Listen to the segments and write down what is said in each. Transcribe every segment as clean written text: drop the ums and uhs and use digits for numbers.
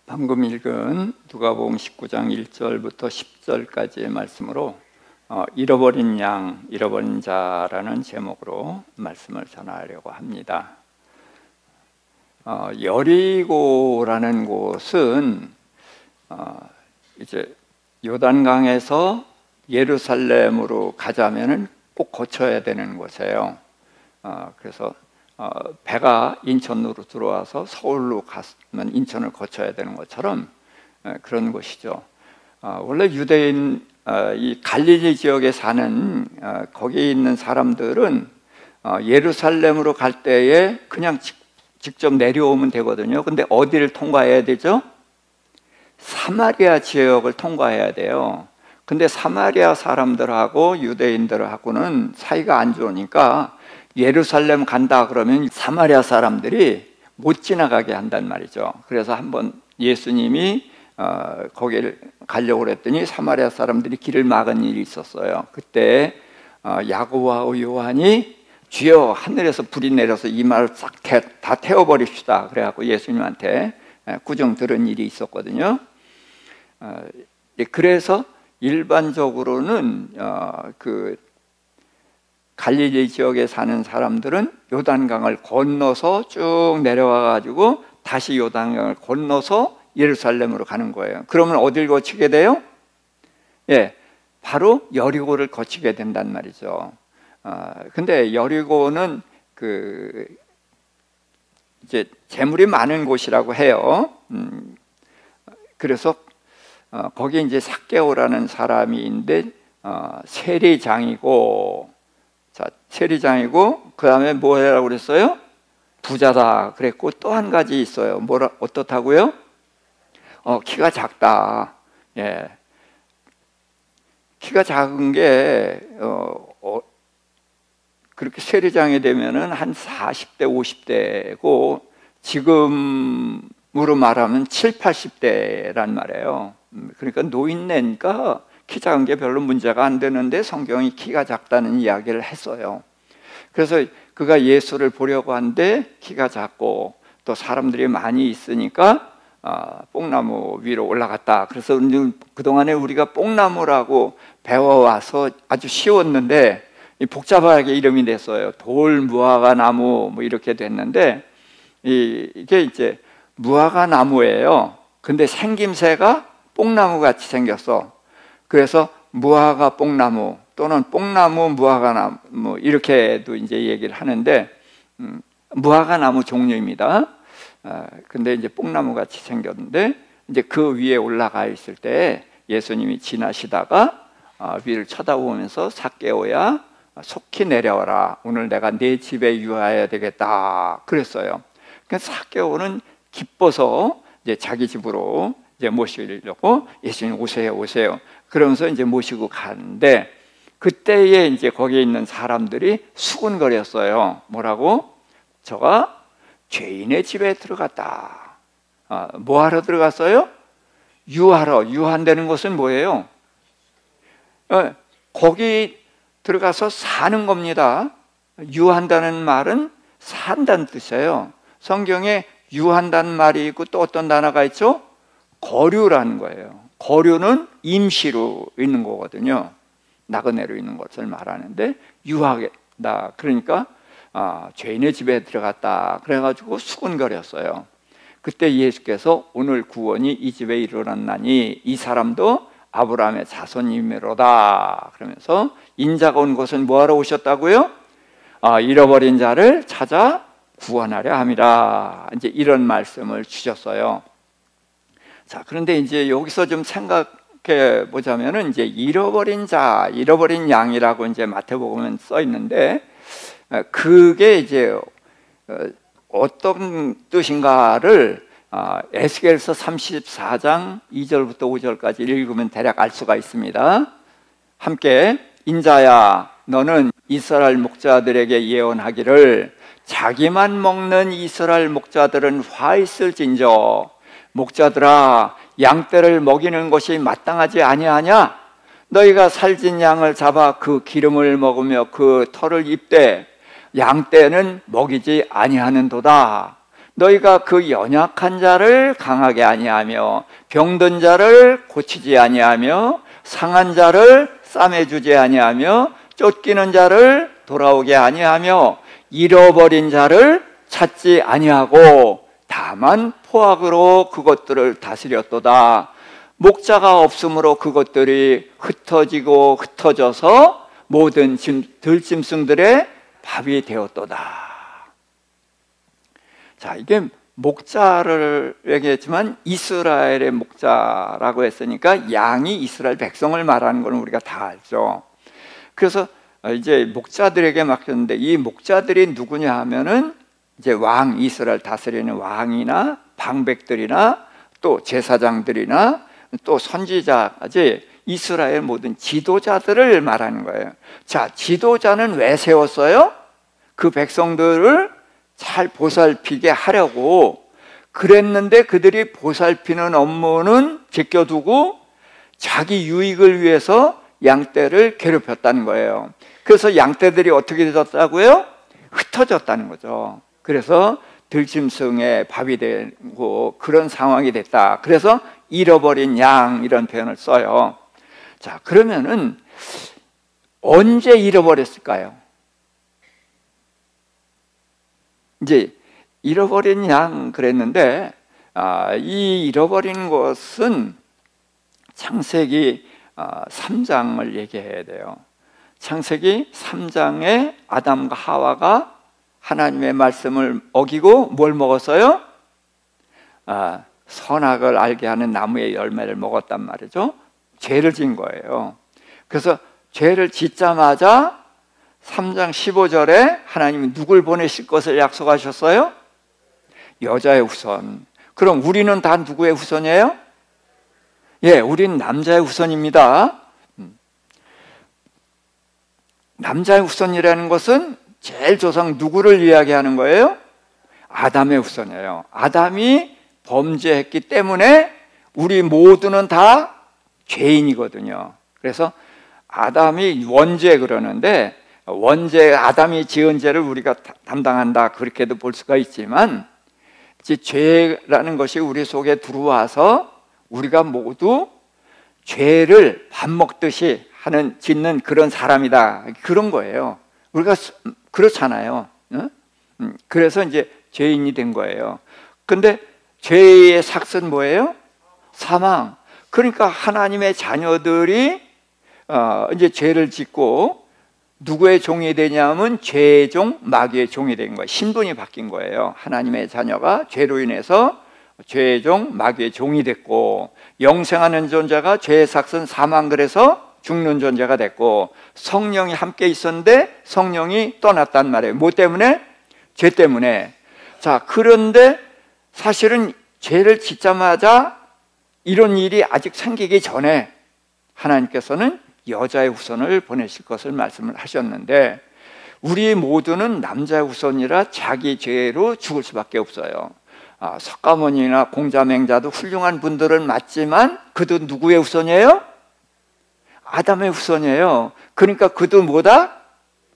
방금 읽은 누가복음 19장 1절부터 10절까지의 말씀으로 잃어버린 양, 잃어버린 자라는 제목으로 말씀을 전하려고 합니다. 여리고라는 곳은 이제 요단강에서 예루살렘으로 가자면은 꼭 거쳐야 되는 곳이에요. 그래서 배가 인천으로 들어와서 서울로 가면 인천을 거쳐야 되는 것처럼 그런 곳이죠. 원래 유대인 이 갈릴리 지역에 사는 거기에 있는 사람들은 예루살렘으로 갈 때에 그냥 직접 내려오면 되거든요. 근데 어디를 통과해야 되죠? 사마리아 지역을 통과해야 돼요. 근데 사마리아 사람들하고 유대인들하고는 사이가 안 좋으니까 예루살렘 간다 그러면 사마리아 사람들이 못 지나가게 한단 말이죠. 그래서 한번 예수님이 거기를 가려고 그랬더니 사마리아 사람들이 길을 막은 일이 있었어요. 그때 야고보와 요한이 주여 하늘에서 불이 내려서 이 말을 싹 다 태워버립시다 그래갖고 예수님한테 구정 들은 일이 있었거든요. 그래서 일반적으로는 그 갈릴리 지역에 사는 사람들은 요단강을 건너서 쭉 내려와 가지고 다시 요단강을 건너서 예루살렘으로 가는 거예요. 그러면 어딜 거치게 돼요? 바로 여리고를 거치게 된단 말이죠. 근데 여리고는 이제 재물이 많은 곳이라고 해요. 그래서 거기에 이제 삭개오라는 사람이 있는데 세리장이고, 세리장이고 그 다음에 뭐라고 그랬어요? 부자다 그랬고 또 한 가지 있어요. 어떻다고요? 키가 작다. 키가 작은 게 그렇게 세리장이 되면은 한 40대 50대고 지금으로 말하면 7, 80대란 말이에요. 그러니까 노인네니까 키 작은 게 별로 문제가 안 되는데 성경이 키가 작다는 이야기를 했어요. 그래서 그가 예수를 보려고 하는데 키가 작고 또 사람들이 많이 있으니까 뽕나무 위로 올라갔다. 그래서 그동안에 우리가 뽕나무라고 배워와서 아주 쉬웠는데 복잡하게 이름이 됐어요. 돌 무화과 나무 뭐 이렇게 됐는데 이게 이제 무화과 나무예요. 근데 생김새가 뽕나무 같이 생겼어. 그래서 무화과 뽕나무 또는 뽕나무 무화과 나무 이렇게도 이제 얘기를 하는데 무화과 나무 종류입니다. 근데 이제 뽕나무 같이 생겼는데 이제 그 위에 올라가 있을 때 예수님이 지나시다가 위를 쳐다보면서 삭개오야 속히 내려와라. 오늘 내가 네 집에 유하여야 되겠다. 그랬어요. 그래서 삭개오는 기뻐서 이제 자기 집으로 이제 모시려고 예수님 오세요. 그러면서 이제 모시고 가는데 그때에 이제 거기에 있는 사람들이 수군거렸어요. 뭐라고? 저가 죄인의 집에 들어갔다. 뭐 하러 들어갔어요? 유하러. 유한다는 것은 뭐예요? 거기 들어가서 사는 겁니다. 유한다는 말은 산다는 뜻이에요. 성경에 유한다는 말이 있고 또 어떤 단어가 있죠? 거류라는 거예요. 거류는 임시로 있는 거거든요. 나그네로 있는 것을 말하는데 유하다. 그러니까 죄인의 집에 들어갔다. 그래가지고 수군거렸어요. 그때 예수께서 오늘 구원이 이 집에 이르렀나니 이 사람도 아브라함의 자손이미로다. 그러면서 인자가 온 곳은 뭐하러 오셨다고요? 잃어버린 자를 찾아 구원하려 함이라. 이제 이런 말씀을 주셨어요. 자, 그런데 이제 여기서 좀 생각해 보자면은 이제 잃어버린 자, 잃어버린 양이라고 이제 마태복음에 써 있는데 그게 이제 어떤 뜻인가를 에스겔서 34장 2절부터 5절까지 읽으면 대략 알 수가 있습니다. 함께 인자야 너는 이스라엘 목자들에게 예언하기를 자기만 먹는 이스라엘 목자들은 화 있을진저 목자들아 양떼를 먹이는 것이 마땅하지 아니하냐? 너희가 살진 양을 잡아 그 기름을 먹으며 그 털을 입되 양떼는 먹이지 아니하는도다. 너희가 그 연약한 자를 강하게 아니하며 병든 자를 고치지 아니하며 상한 자를 싸매주지 아니하며 쫓기는 자를 돌아오게 아니하며 잃어버린 자를 찾지 아니하고 다만 포악으로 그것들을 다스렸도다. 목자가 없으므로 그것들이 흩어지고 흩어져서 모든 들짐승들의 밥이 되었도다. 자, 이게 목자를 얘기했지만 이스라엘의 목자라고 했으니까 양이 이스라엘 백성을 말하는 건 우리가 다 알죠. 그래서 이제 목자들에게 맡겼는데 이 목자들이 누구냐 하면은 이제 왕, 이스라엘 다스리는 왕이나 방백들이나 또 제사장들이나 또 선지자까지 이스라엘 모든 지도자들을 말하는 거예요. 자, 지도자는 왜 세웠어요? 그 백성들을 잘 보살피게 하려고 그랬는데 그들이 보살피는 업무는 제껴두고 자기 유익을 위해서 양떼를 괴롭혔다는 거예요. 그래서 양떼들이 어떻게 되었다고요? 흩어졌다는 거죠. 그래서 들짐승의 밥이 되고 그런 상황이 됐다. 그래서 잃어버린 양 이런 표현을 써요. 자, 그러면은 언제 잃어버렸을까요? 이제 잃어버린 양 그랬는데 이 잃어버린 것은 창세기 3장을 얘기해야 돼요. 창세기 3장에 아담과 하와가 하나님의 말씀을 어기고 뭘 먹었어요? 선악을 알게 하는 나무의 열매를 먹었단 말이죠. 죄를 지은 거예요. 그래서 죄를 짓자마자 3장 15절에 하나님이 누굴 보내실 것을 약속하셨어요? 여자의 후손. 그럼 우리는 다 누구의 후손이에요? 예, 우린 남자의 후손입니다. 남자의 후손이라는 것은 제일 조상 누구를 이야기하는 거예요? 아담의 후손이에요. 아담이 범죄했기 때문에 우리 모두는 다 죄인이거든요. 그래서 아담이 원죄 그러는데 원죄, 아담이 지은 죄를 우리가 담당한다 그렇게도 볼 수가 있지만 이제 죄라는 것이 우리 속에 들어와서 우리가 모두 죄를 밥 먹듯이 짓는 그런 사람이다 그런 거예요. 우리가 그렇잖아요. 그래서 이제 죄인이 된 거예요. 근데 죄의 삭은 뭐예요? 사망. 그러니까 하나님의 자녀들이 이제 죄를 짓고 누구의 종이 되냐면 죄의 종, 마귀의 종이 된 거예요. 신분이 바뀐 거예요. 하나님의 자녀가 죄로 인해서 죄의 종, 마귀의 종이 됐고 영생하는 존재가 죄의 삭은 사망 그래서 죽는 존재가 됐고 성령이 함께 있었는데 성령이 떠났단 말이에요. 뭐 때문에? 죄 때문에. 자, 그런데 사실은 죄를 짓자마자 이런 일이 아직 생기기 전에 하나님께서는 여자의 후손을 보내실 것을 말씀을 하셨는데 우리 모두는 남자의 후손이라 자기 죄로 죽을 수밖에 없어요. 석가모니나 공자맹자도 훌륭한 분들은 맞지만 그도 누구의 후손이에요? 아담의 후손이에요. 그러니까 그도 뭐다?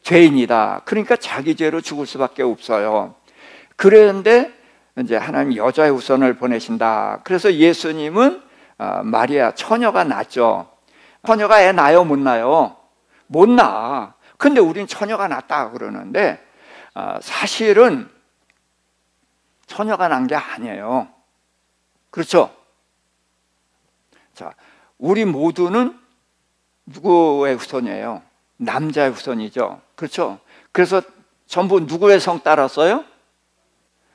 죄인이다. 그러니까 자기 죄로 죽을 수밖에 없어요. 그런데 이제 하나님 여자의 후손을 보내신다. 그래서 예수님은 마리아 처녀가 낳죠. 처녀가 애 낳아요, 못 낳아요? 못 낳아. 근데 우린 처녀가 낳았다 그러는데 사실은 처녀가 낳은 게 아니에요. 그렇죠? 자, 우리 모두는 누구의 후손이에요? 남자의 후손이죠. 그렇죠? 그래서 전부 누구의 성 따랐어요?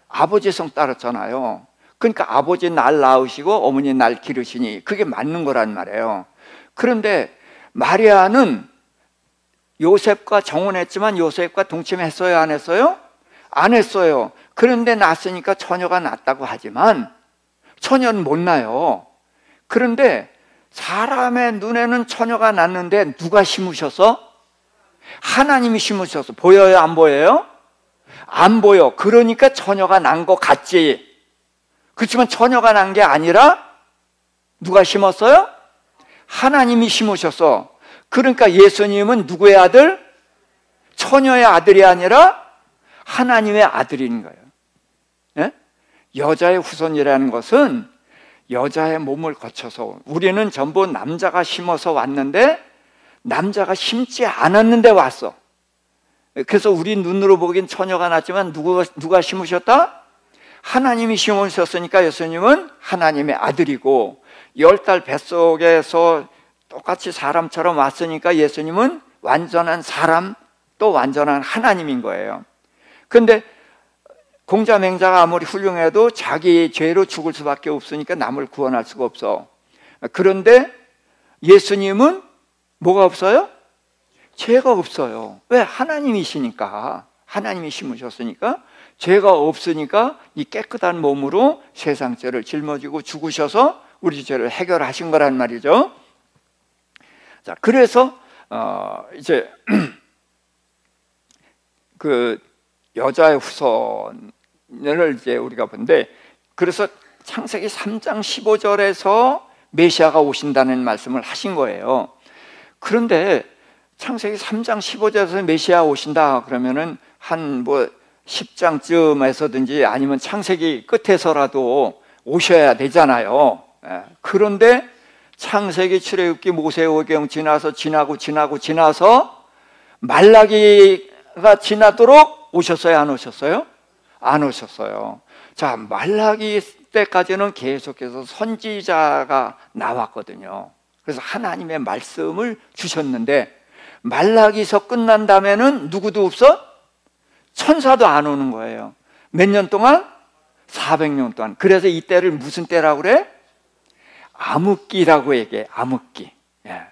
아버지 성 따랐잖아요. 그러니까 아버지 날 낳으시고 어머니 날 기르시니 그게 맞는 거란 말이에요. 그런데 마리아는 요셉과 정혼했지만 요셉과 동침했어요, 안 했어요? 안 했어요. 그런데 낳았으니까 처녀가 낳았다고 하지만 처녀는 못 낳아요. 그런데 사람의 눈에는 처녀가 낳는데 누가 심으셔서? 하나님이 심으셔서. 보여요, 안 보여요? 안 보여. 그러니까 처녀가 난 것 같지. 그렇지만 처녀가 난 게 아니라 누가 심었어요? 하나님이 심으셔서. 그러니까 예수님은 누구의 아들? 처녀의 아들이 아니라 하나님의 아들인 거예요. 예? 여자의 후손이라는 것은 여자의 몸을 거쳐서, 우리는 전부 남자가 심어서 왔는데 남자가 심지 않았는데 왔어. 그래서 우리 눈으로 보기엔 처녀가 났지만 누가 심으셨다? 하나님이 심으셨으니까 예수님은 하나님의 아들이고, 10달 뱃속에서 똑같이 사람처럼 왔으니까 예수님은 완전한 사람, 또 완전한 하나님인 거예요. 그런데 공자맹자가 아무리 훌륭해도 자기 죄로 죽을 수밖에 없으니까 남을 구원할 수가 없어. 그런데 예수님은 뭐가 없어요? 죄가 없어요. 왜? 하나님이시니까. 하나님이 심으셨으니까. 죄가 없으니까 이 깨끗한 몸으로 세상 죄를 짊어지고 죽으셔서 우리 죄를 해결하신 거란 말이죠. 자, 그래서 이제 그 여자의 후손을 이제 우리가 본데, 그래서 창세기 3장 15절에서 메시아가 오신다는 말씀을 하신 거예요. 그런데 창세기 3장 15절에서 메시아 오신다 그러면은 한 10장쯤에서든지 아니면 창세기 끝에서라도 오셔야 되잖아요. 그런데 창세기, 출애굽기, 모세오경 지나서 말라기가 지나도록 오셨어요, 안 오셨어요? 안 오셨어요. 자, 말라기 때까지는 계속해서 선지자가 나왔거든요. 그래서 하나님의 말씀을 주셨는데, 말라기서 끝난 다음에는 누구도 없어? 천사도 안 오는 거예요. 몇 년 동안? 400년 동안. 그래서 이 때를 무슨 때라고 그래? 암흑기라고 얘기해. 암흑기. 예.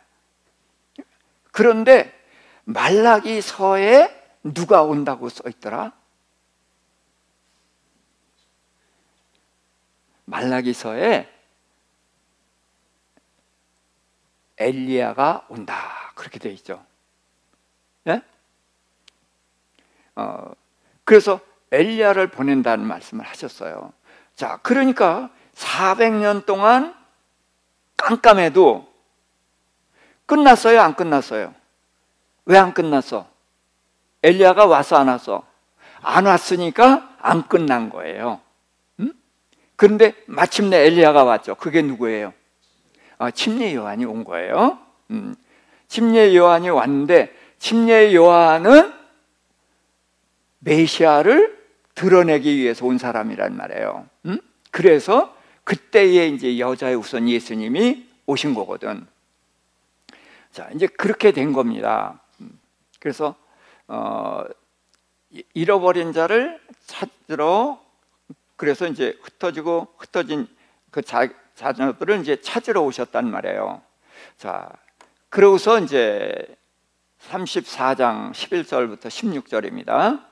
그런데 말라기서에 누가 온다고 써 있더라? 말라기서에 엘리야가 온다 그렇게 돼 있죠. 예? 그래서 엘리야를 보낸다는 말씀을 하셨어요. 자, 그러니까 400년 동안 깜깜해도 끝났어요, 안 끝났어요? 왜 안 끝났어? 엘리야가 와서 안 왔어? 안 왔으니까 안 끝난 거예요. 그런데 마침내 엘리야가 왔죠. 그게 누구예요? 침례 요한이 온 거예요. 침례 요한이 왔는데, 침례 요한은 메시아를 드러내기 위해서 온 사람이란 말이에요. 그래서 그때에 이제 여자의 후손 예수님이 오신 거거든. 자, 이제 그렇게 된 겁니다. 그래서 잃어버린 자를 찾으러, 그래서 이제 흩어진 그 자녀들을 이제 찾으러 오셨단 말이에요. 자, 그러고서 이제 34장 11절부터 16절입니다.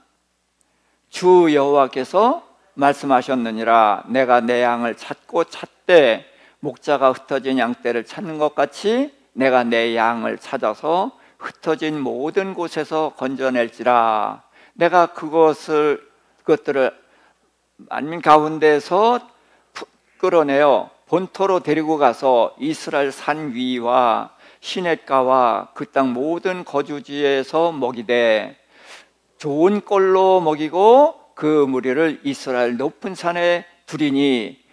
주 여호와께서 말씀하셨느니라. 내가 내 양을 찾고 찾되 목자가 흩어진 양떼를 찾는 것 같이 내가 내 양을 찾아서 흩어진 모든 곳에서 건져낼지라. 내가 그것들을 만민 가운데서 끌어내어 본토로 데리고 가서 이스라엘 산 위와 시냇가와 그 땅 모든 거주지에서 먹이되 좋은 꼴로 먹이고 그 무리를 이스라엘 높은 산에 두리니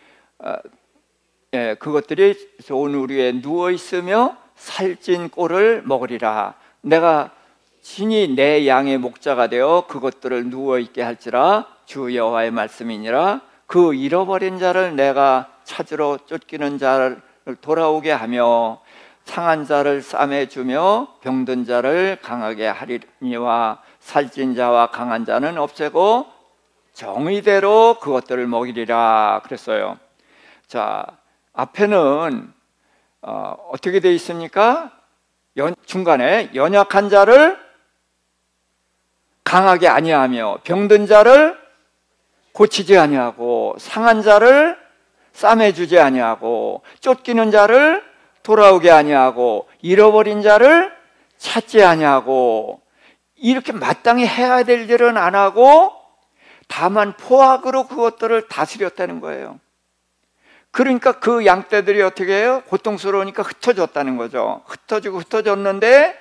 그것들이 좋은 우리에 누워 있으며 살찐 꼴을 먹으리라. 내가 친히 내 양의 목자가 되어 그것들을 누워 있게 할지라. 주 여호와의 말씀이니라. 그 잃어버린 자를 내가 찾으러 쫓기는 자를 돌아오게 하며 상한 자를 싸매 주며 병든 자를 강하게 하리니와 살찐 자와 강한 자는 없애고 정의대로 그것들을 먹이리라 그랬어요. 자, 앞에는 어떻게 되어 있습니까? 중간에 연약한 자를 강하게 아니하며 병든 자를 고치지 아니하고 상한 자를 싸매주지 아니하고 쫓기는 자를 돌아오게 아니하고 잃어버린 자를 찾지 아니하고, 이렇게 마땅히 해야 될 일은 안 하고 다만 포악으로 그것들을 다스렸다는 거예요. 그러니까 그 양떼들이 어떻게 해요? 고통스러우니까 흩어졌다는 거죠. 흩어졌는데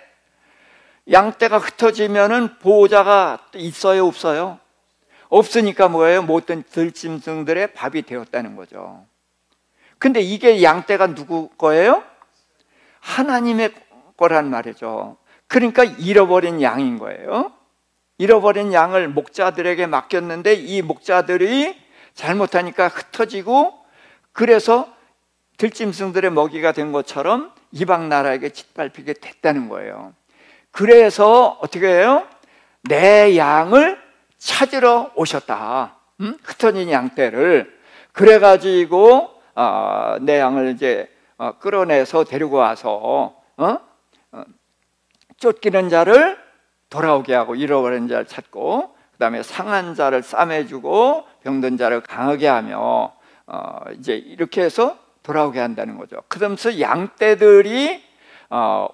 양떼가 흩어지면은 보호자가 있어요, 없어요? 없으니까 뭐예요? 모든 들짐승들의 밥이 되었다는 거죠. 근데 이게 양떼가 누구 거예요? 하나님의 거란 말이죠. 그러니까 잃어버린 양인 거예요. 잃어버린 양을 목자들에게 맡겼는데 이 목자들이 잘못하니까 흩어지고, 그래서 들짐승들의 먹이가 된 것처럼 이방 나라에게 짓밟히게 됐다는 거예요. 그래서 어떻게 해요? 내 양을 찾으러 오셨다. 흩어진 양떼를. 그래가지고 내 양을 이제 끌어내서 데리고 와서 쫓기는 자를 돌아오게 하고, 잃어버린 자를 찾고, 그 다음에 상한 자를 싸매주고 병든 자를 강하게 하며 이제 이렇게 해서 돌아오게 한다는 거죠. 그러면서 양떼들이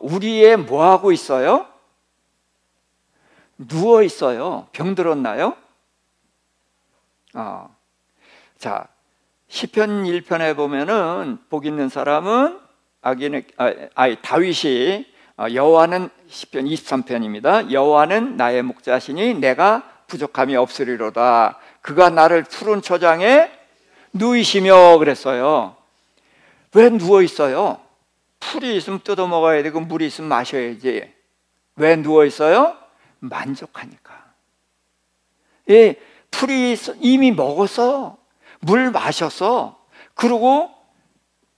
우리에 뭐 하고 있어요? 누워 있어요. 병들었나요? 자, 시편 1편에 보면은 복 있는 사람은 다윗이 여호와는, 시편 23편입니다. 여호와는 나의 목자시니 내가 부족함이 없으리로다. 그가 나를 푸른 초장에 누이시며 그랬어요. 왜 누워 있어요? 풀이 있으면 뜯어 먹어야 되고 물이 있으면 마셔야지. 왜 누워 있어요? 만족하니까. 예, 풀이 이미 먹어서 물 마셔서, 그리고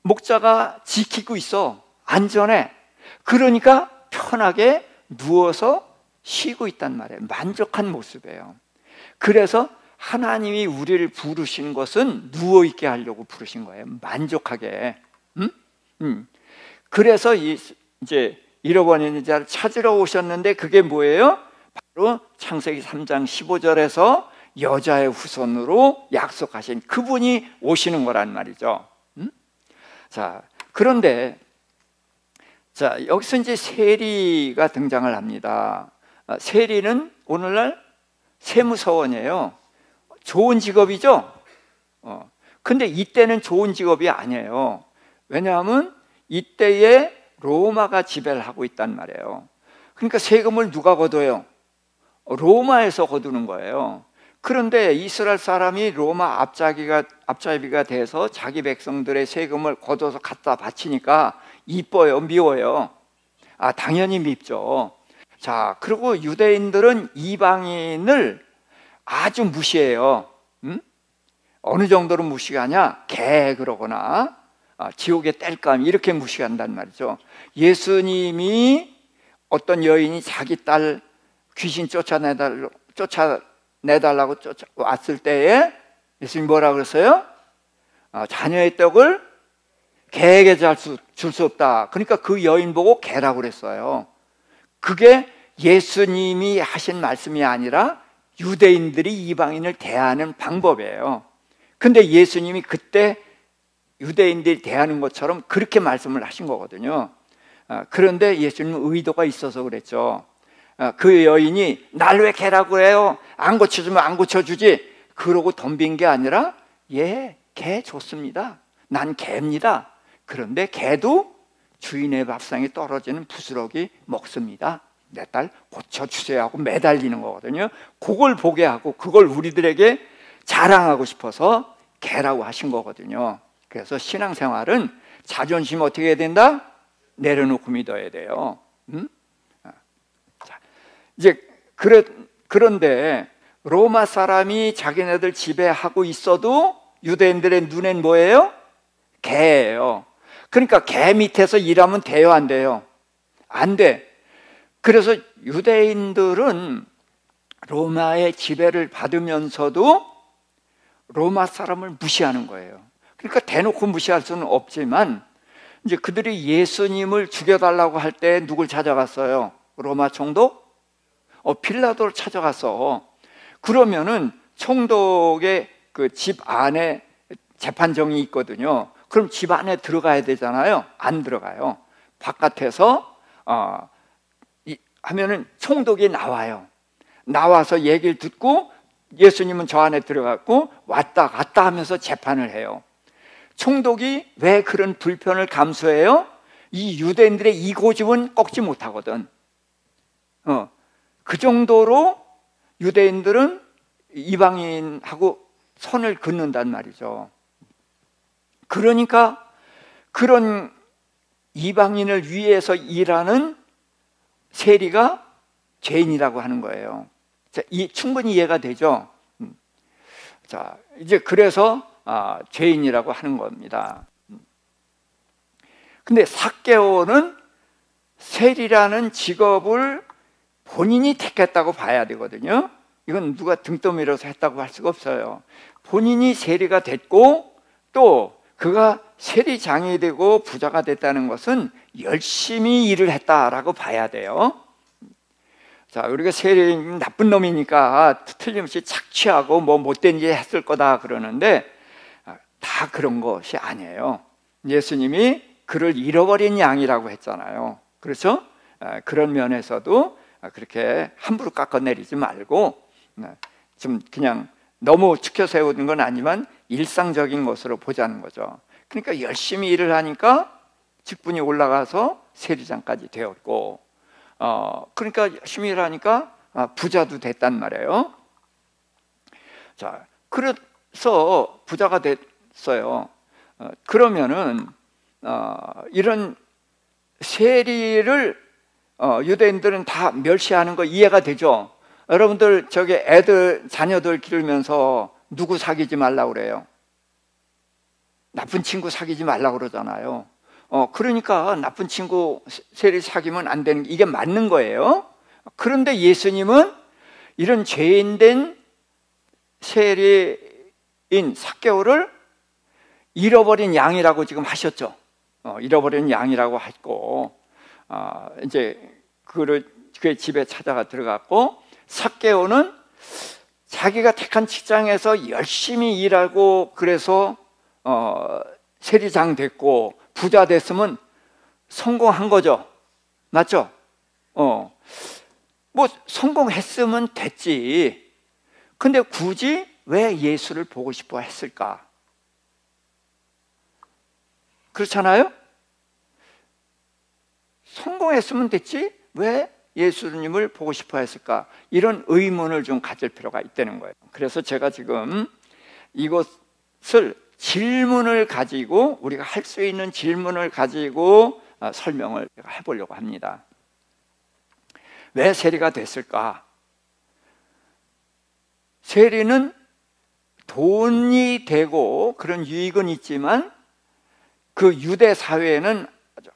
목자가 지키고 있어. 안전해. 그러니까 편하게 누워서 쉬고 있단 말이에요. 만족한 모습이에요. 그래서 하나님이 우리를 부르신 것은 누워있게 하려고 부르신 거예요. 만족하게. 그래서 이제 잃어버린 자를 찾으러 오셨는데, 그게 뭐예요? 바로 창세기 3장 15절에서 여자의 후손으로 약속하신 그분이 오시는 거란 말이죠. 자, 그런데 여기서 이제 세리가 등장을 합니다. 세리는 오늘날 세무서원이에요. 좋은 직업이죠? 근데 이때는 좋은 직업이 아니에요. 왜냐하면 이때에 로마가 지배를 하고 있단 말이에요. 그러니까 세금을 누가 걷어요? 로마에서 거두는 거예요. 그런데 이스라엘 사람이 로마 앞잡이가 돼서 자기 백성들의 세금을 걷어서 갖다 바치니까 이뻐요, 미워요? 당연히 밉죠. 자, 그리고 유대인들은 이방인을 아주 무시해요. 어느 정도로 무시하냐? 개 그러거나 지옥의 땔감 이렇게 무시한단 말이죠. 예수님이 어떤 여인이 자기 딸 귀신 쫓아내달라고 왔을 때에 예수님이 뭐라고 그랬어요? 자녀의 떡을 개에게 줄 수 없다. 그러니까 그 여인 보고 개라고 그랬어요. 그게 예수님이 하신 말씀이 아니라 유대인들이 이방인을 대하는 방법이에요. 근데 예수님이 그때 유대인들이 대하는 것처럼 그렇게 말씀을 하신 거거든요. 그런데 예수님은 의도가 있어서 그랬죠. 그 여인이 날 왜 개라고 해요? 안 고쳐주면 안 고쳐주지. 그러고 덤빈 게 아니라, 예, 개 좋습니다. 난 개입니다. 그런데 개도 주인의 밥상에 떨어지는 부스러기 먹습니다. 내 딸 고쳐주세요 하고 매달리는 거거든요. 그걸 보게 하고 그걸 우리들에게 자랑하고 싶어서 개라고 하신 거거든요. 그래서 신앙생활은 자존심 어떻게 해야 된다? 내려놓고 믿어야 돼요. 자, 이제 그런데 로마 사람이 자기네들 지배하고 있어도 유대인들의 눈엔 뭐예요? 개예요. 그러니까 개 밑에서 일하면 돼요, 안 돼요? 안 돼. 그래서 유대인들은 로마의 지배를 받으면서도 로마 사람을 무시하는 거예요. 그러니까 대놓고 무시할 수는 없지만, 이제 그들이 예수님을 죽여달라고 할 때 누굴 찾아갔어요? 로마 총독? 빌라도를 찾아갔어. 그러면은 총독의 그 집 안에 재판정이 있거든요. 그럼 집 안에 들어가야 되잖아요. 안 들어가요. 바깥에서 하면은 총독이 나와요. 나와서 얘기를 듣고 예수님은 저 안에 들어갔고 왔다 갔다 하면서 재판을 해요. 총독이 왜 그런 불편을 감수해요? 이 유대인들의 이 고집은 꺾지 못하거든. 그 정도로 유대인들은 이방인하고 선을 긋는단 말이죠. 그러니까 그런 이방인을 위해서 일하는 세리가 죄인이라고 하는 거예요. 자, 충분히 이해가 되죠? 자, 이제 그래서 죄인이라고 하는 겁니다. 근데 삭개오는 세리라는 직업을 본인이 택했다고 봐야 되거든요. 이건 누가 등 떠밀어서 했다고 할 수가 없어요. 본인이 세리가 됐고 또 그가 세리장이 되고 부자가 됐다는 것은 열심히 일을 했다라고 봐야 돼요. 자, 우리가 세리 나쁜 놈이니까 틀림없이 착취하고 뭐 못된 일 했을 거다 그러는데 다 그런 것이 아니에요. 예수님이 그를 잃어버린 양이라고 했잖아요. 그렇죠? 그런 면에서도 그렇게 함부로 깎아내리지 말고 좀 그냥 너무 축혀 세우는 건 아니지만 일상적인 것으로 보자는 거죠. 그러니까 열심히 일을 하니까 직분이 올라가서 세리장까지 되었고, 그러니까 열심히 일하니까 부자도 됐단 말이에요. 자, 그래서 부자가 됐어요. 그러면은 이런 세리를 유대인들은 다 멸시하는 거 이해가 되죠? 여러분들 저기 자녀들 기르면서 누구 사귀지 말라고 그래요? 나쁜 친구 사귀지 말라고 그러잖아요. 그러니까 나쁜 친구 세리 사귀면 안 되는 게 이게 맞는 거예요. 그런데 예수님은 이런 죄인된 세리인 삭개오를 잃어버린 양이라고 지금 하셨죠. 잃어버린 양이라고 했고, 이제 그의 집에 찾아가 들어갔고, 삭개오는 자기가 택한 직장에서 열심히 일하고 그래서 세리장 됐고 부자 됐으면 성공한 거죠. 맞죠? 뭐 성공했으면 됐지. 근데 굳이 왜 예수를 보고 싶어 했을까? 그렇잖아요? 성공했으면 됐지 왜 예수님을 보고 싶어 했을까? 이런 의문을 좀 가질 필요가 있다는 거예요. 그래서 제가 지금 이것을 질문을 가지고 우리가 할 수 있는 질문을 가지고 설명을 해보려고 합니다. 왜 세리가 됐을까? 세리는 돈이 되고 그런 유익은 있지만 그 유대 사회는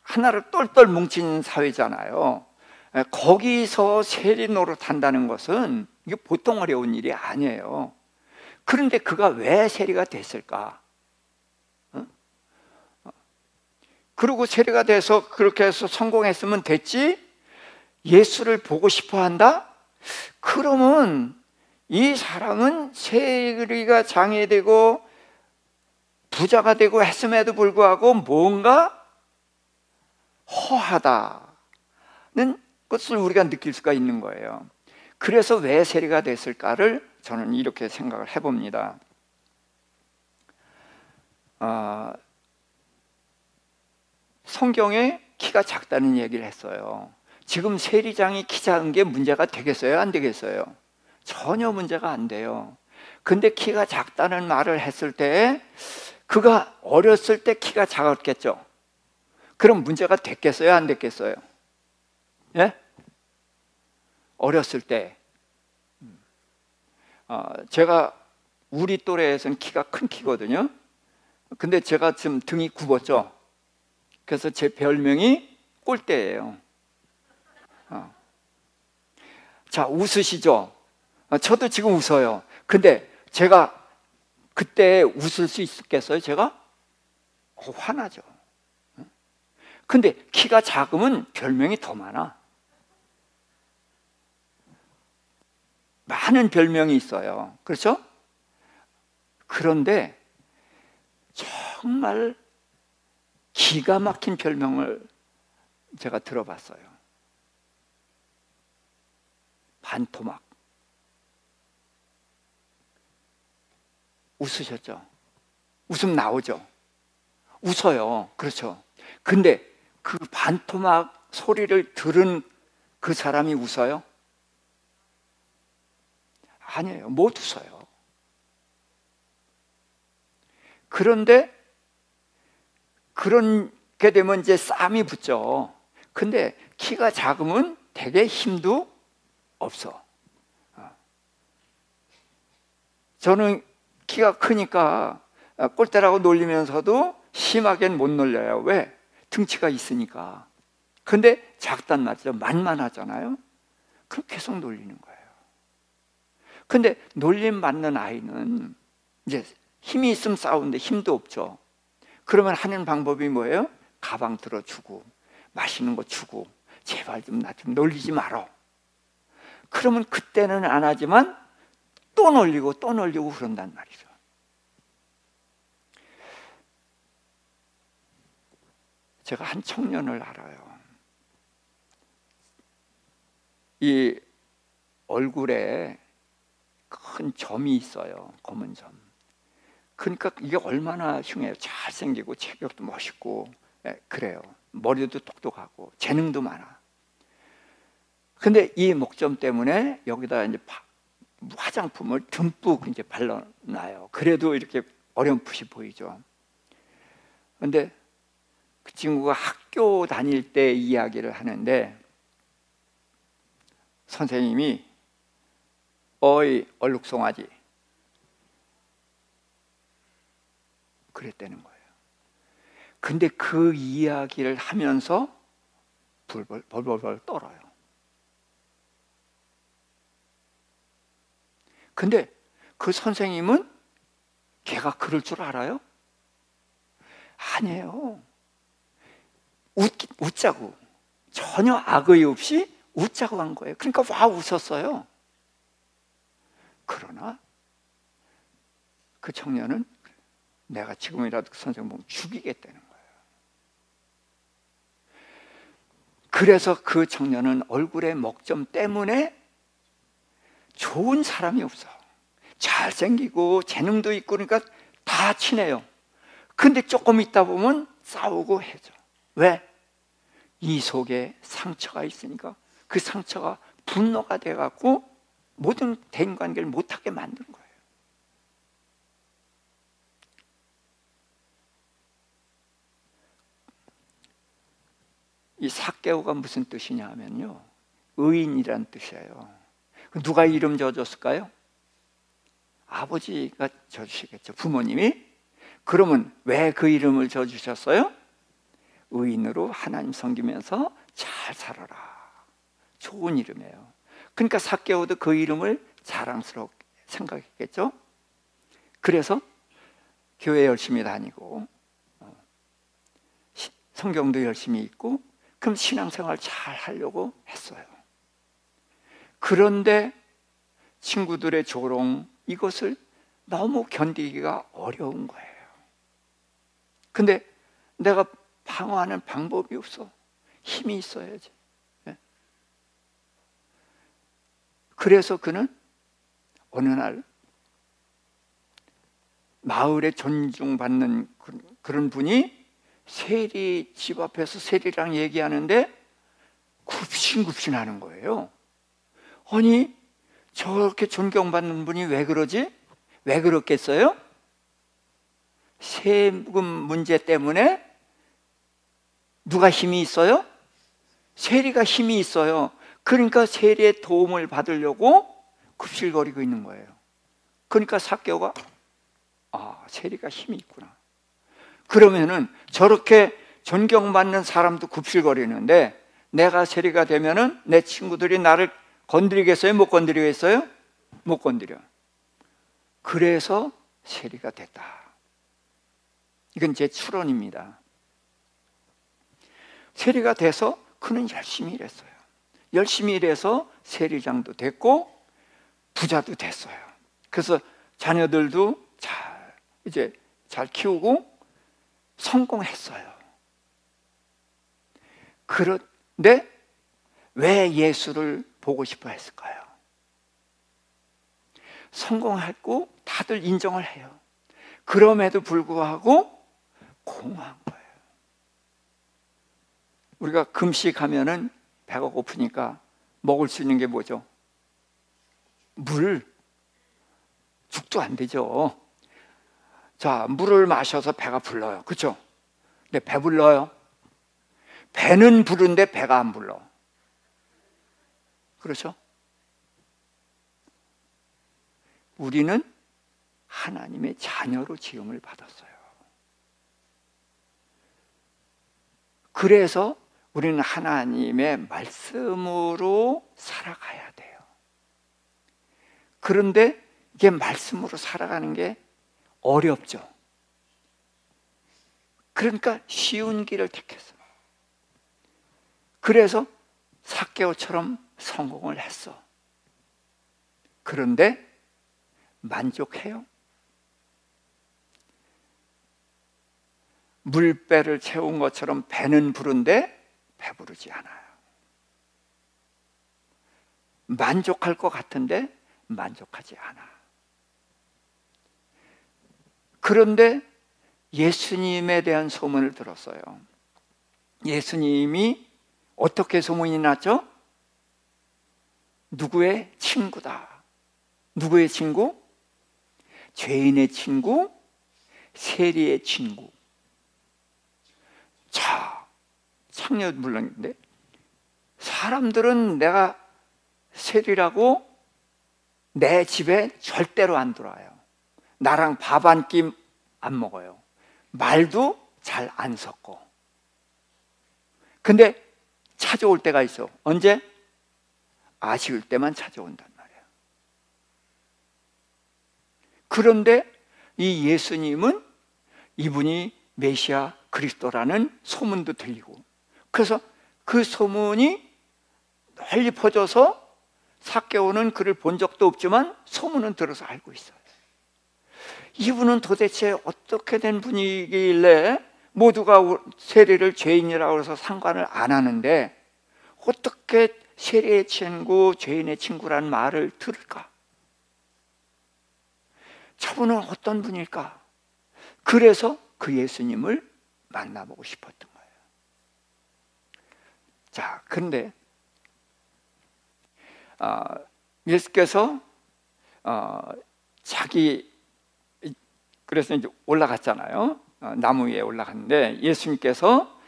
하나로 똘똘 뭉친 사회잖아요. 거기서 세리 노릇한다는 것은 이게 보통 어려운 일이 아니에요. 그런데 그가 왜 세리가 됐을까? 그리고 세리가 돼서 그렇게 해서 성공했으면 됐지? 예수를 보고 싶어 한다? 그러면 이 사람은 세리가 장이 되고 부자가 되고 했음에도 불구하고 뭔가 허하다는 것을 우리가 느낄 수가 있는 거예요. 그래서 왜 세리가 됐을까를 저는 이렇게 생각을 해봅니다. 성경에 키가 작다는 얘기를 했어요. 지금 세리장이 키 작은 게 문제가 되겠어요? 안 되겠어요? 전혀 문제가 안 돼요. 근데 키가 작다는 말을 했을 때 그가 어렸을 때 키가 작았겠죠? 그럼 문제가 됐겠어요? 안 됐겠어요? 예? 어렸을 때 제가 우리 또래에서는 키가 큰 키거든요. 근데 제가 지금 등이 굽었죠. 그래서 제 별명이 꼴대예요. 자, 웃으시죠? 저도 지금 웃어요. 근데 제가 그때 웃을 수 있겠어요? 제가? 화나죠. 근데 키가 작으면 별명이 더 많아. 많은 별명이 있어요. 그렇죠? 그런데 정말 기가 막힌 별명을 제가 들어봤어요. 반토막. 웃으셨죠? 웃음 나오죠? 웃어요. 그렇죠? 근데 그 반토막 소리를 들은 그 사람이 웃어요? 아니에요. 못 웃어요. 그런데 그렇게 되면 이제 싸움이 붙죠. 근데 키가 작으면 되게 힘도 없어. 저는 키가 크니까 꼴대라고 놀리면서도 심하게는 못 놀려요. 왜? 등치가 있으니까. 근데 작단 말이죠. 만만하잖아요. 그럼 계속 놀리는 거예요. 근데 놀림 받는 아이는 이제 힘이 있으면 싸우는데 힘도 없죠. 그러면 하는 방법이 뭐예요? 가방 들어주고 맛있는 거 주고 제발 좀 나 좀 놀리지 마라. 그러면 그때는 안 하지만 또 놀리고 또 놀리고 그런단 말이죠. 제가 한 청년을 알아요. 이 얼굴에 큰 점이 있어요. 검은 점. 그러니까 이게 얼마나 흉해요. 잘생기고 체격도 멋있고 그래요. 머리도 똑똑하고 재능도 많아. 근데 이 목점 때문에 여기다 이제 화장품을 듬뿍 이제 발라놔요. 그래도 이렇게 어렴풋이 보이죠. 근데 그 친구가 학교 다닐 때 이야기를 하는데 선생님이 어이 얼룩송아지 그랬다는 거예요. 근데 그 이야기를 하면서 벌벌 떨어요. 근데 그 선생님은 걔가 그럴 줄 알아요? 아니에요. 웃자고 전혀 악의 없이 웃자고 한 거예요. 그러니까 와 웃었어요. 그러나 그 청년은 내가 지금이라도 그 선생님 보면 죽이겠다는 거예요. 그래서 그 청년은 얼굴의 목점 때문에 좋은 사람이 없어. 잘생기고 재능도 있고 그러니까 다 친해요. 근데 조금 있다 보면 싸우고 해죠. 왜? 이 속에 상처가 있으니까 그 상처가 분노가 돼갖고 모든 대인관계를 못하게 만든 거예요. 이 삭개오가 무슨 뜻이냐 하면요, 의인이란 뜻이에요. 누가 이름 지어줬을까요? 아버지가 지어주시겠죠. 부모님이. 그러면 왜 그 이름을 지어주셨어요? 의인으로 하나님 섬기면서 잘 살아라. 좋은 이름이에요. 그러니까 삭개오도 그 이름을 자랑스럽게 생각했겠죠. 그래서 교회 열심히 다니고 성경도 열심히 읽고 그럼 신앙생활 잘 하려고 했어요. 그런데 친구들의 조롱 이것을 너무 견디기가 어려운 거예요. 근데 내가 방어하는 방법이 없어. 힘이 있어야지. 그래서 그는 어느 날 마을에 존중받는 그런 분이 세리 집 앞에서 세리랑 얘기하는데 굽신굽신하는 거예요. 아니 저렇게 존경받는 분이 왜 그러지? 왜 그렇겠어요? 세금 문제 때문에 누가 힘이 있어요? 세리가 힘이 있어요. 그러니까 세리의 도움을 받으려고 굽실거리고 있는 거예요. 그러니까 삭개오가 세리가 힘이 있구나. 그러면은 저렇게 존경받는 사람도 굽실거리는데 내가 세리가 되면은 내 친구들이 나를 건드리겠어요? 못 건드리겠어요? 못 건드려. 그래서 세리가 됐다. 이건 제 추론입니다. 세리가 돼서 그는 열심히 일했어요. 열심히 일해서 세리장도 됐고 부자도 됐어요. 그래서 자녀들도 잘 키우고 성공했어요. 그런데 왜 예수를 보고 싶어 했을까요? 성공했고 다들 인정을 해요. 그럼에도 불구하고 공허한 거예요. 우리가 금식하면은 배가 고프니까 먹을 수 있는 게 뭐죠? 물. 죽도 안 되죠. 자, 물을 마셔서 배가 불러요. 그렇죠? 근데 배불러요? 배는 부른데 배가 안 불러. 그렇죠? 우리는 하나님의 자녀로 지음을 받았어요. 그래서 우리는 하나님의 말씀으로 살아가야 돼요. 그런데 이게 말씀으로 살아가는 게 어렵죠. 그러니까 쉬운 길을 택했어. 그래서 삭개오처럼 성공을 했어. 그런데 만족해요? 물배를 채운 것처럼 배는 부른데 배부르지 않아요. 만족할 것 같은데 만족하지 않아. 그런데 예수님에 대한 소문을 들었어요. 예수님이 어떻게 소문이 났죠? 누구의 친구다. 누구의 친구? 죄인의 친구, 세리의 친구. 자, 창녀 물론인데 사람들은 내가 세리라고 내 집에 절대로 안 들어와요. 나랑 밥 한 끼 안 먹어요. 말도 잘 안 섞어. 근데 찾아올 때가 있어. 언제? 아쉬울 때만 찾아온단 말이야. 그런데 이 예수님은 이분이 메시아 그리스도라는 소문도 들리고, 그래서 그 소문이 널리 퍼져서 삭개오는 그를 본 적도 없지만 소문은 들어서 알고 있어요. 이분은 도대체 어떻게 된 분이길래 모두가 세리를 죄인이라고 해서 상관을 안 하는데 어떻게 세리의 친구, 죄인의 친구라는 말을 들을까? 저분은 어떤 분일까? 그래서 그 예수님을 만나보고 싶었던 거예요. 자, 그런데 예수께서 그래서 이제 올라갔잖아요. 나무 위에 올라갔는데 예수님께서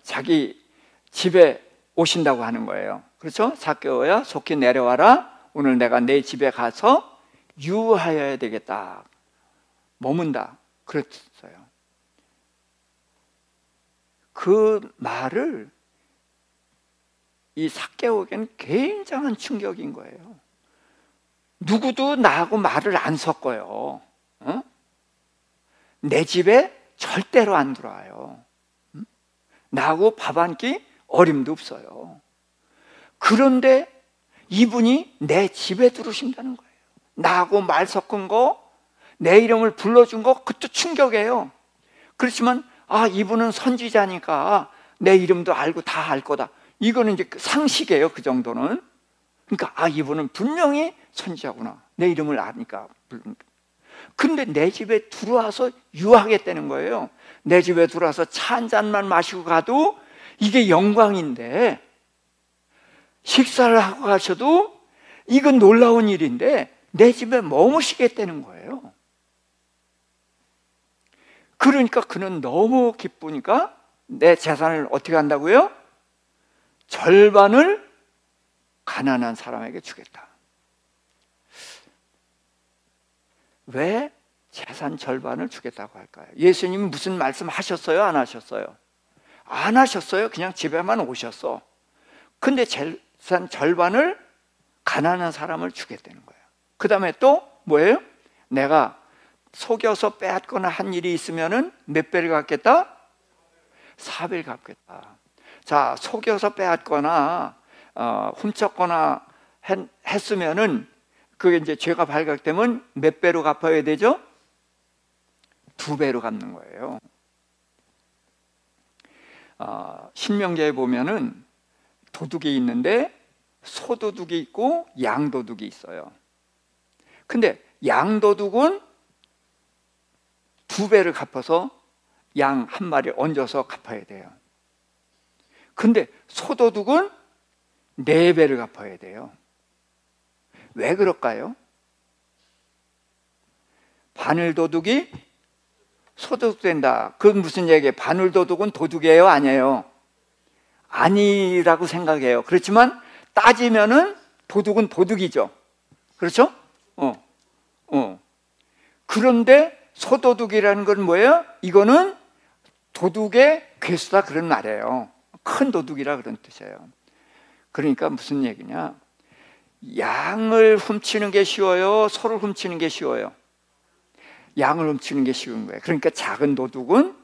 자기 집에 오신다고 하는 거예요. 그렇죠? 삭개오야, 속히 내려와라. 오늘 내가 내 집에 가서 유하여야 되겠다. 머문다. 그랬어요. 그 말을 이 삭개오에게는 굉장한 충격인 거예요. 누구도 나하고 말을 안 섞어요. 내 집에 절대로 안 들어와요. 나하고 밥 한 끼 어림도 없어요. 그런데 이분이 내 집에 들어오신다는 거예요. 나하고 말 섞은 거, 내 이름을 불러준 거, 그것도 충격이에요. 그렇지만 이분은 선지자니까 내 이름도 알고 다 알 거다. 이거는 이제 상식이에요. 그 정도는. 그러니까 이분은 분명히 선지자구나. 내 이름을 아니까. 근데 내 집에 들어와서 유하겠다는 거예요. 내 집에 들어와서 차 한 잔만 마시고 가도 이게 영광인데, 식사를 하고 가셔도 이건 놀라운 일인데 내 집에 머무시겠다는 거예요. 그러니까 그는 너무 기쁘니까 내 재산을 어떻게 한다고요? 절반을 가난한 사람에게 주겠다. 왜 재산 절반을 주겠다고 할까요? 예수님은 무슨 말씀 하셨어요? 안 하셨어요? 안 하셨어요. 그냥 집에만 오셨어. 근데 재산 절반을 가난한 사람을 주겠다는 거예요. 그 다음에 또 뭐예요? 내가 속여서 빼앗거나 한 일이 있으면은 몇 배를 갚겠다? 4배를 갚겠다. 자, 속여서 빼앗거나 훔쳤거나 했으면은 그게 이제 죄가 발각되면 몇 배로 갚아야 되죠? 2배로 갚는 거예요. 신명기에 보면은 도둑이 있는데 소도둑이 있고 양도둑이 있어요. 근데 양도둑은 2배를 갚아서 양 한 마리 얹어서 갚아야 돼요. 근데 소도둑은 4배를 갚아야 돼요. 왜 그럴까요? 바늘도둑이 소도둑된다. 그건 무슨 얘기예요? 바늘도둑은 도둑이에요? 아니에요? 아니라고 생각해요. 그렇지만 따지면은 도둑은 도둑이죠. 그렇죠? 그런데 소도둑이라는 건 뭐예요? 이거는 도둑의 괴수다 그런 말이에요. 큰 도둑이라 그런 뜻이에요. 그러니까 무슨 얘기냐? 양을 훔치는 게 쉬워요? 소를 훔치는 게 쉬워요? 양을 훔치는 게 쉬운 거예요. 그러니까 작은 도둑은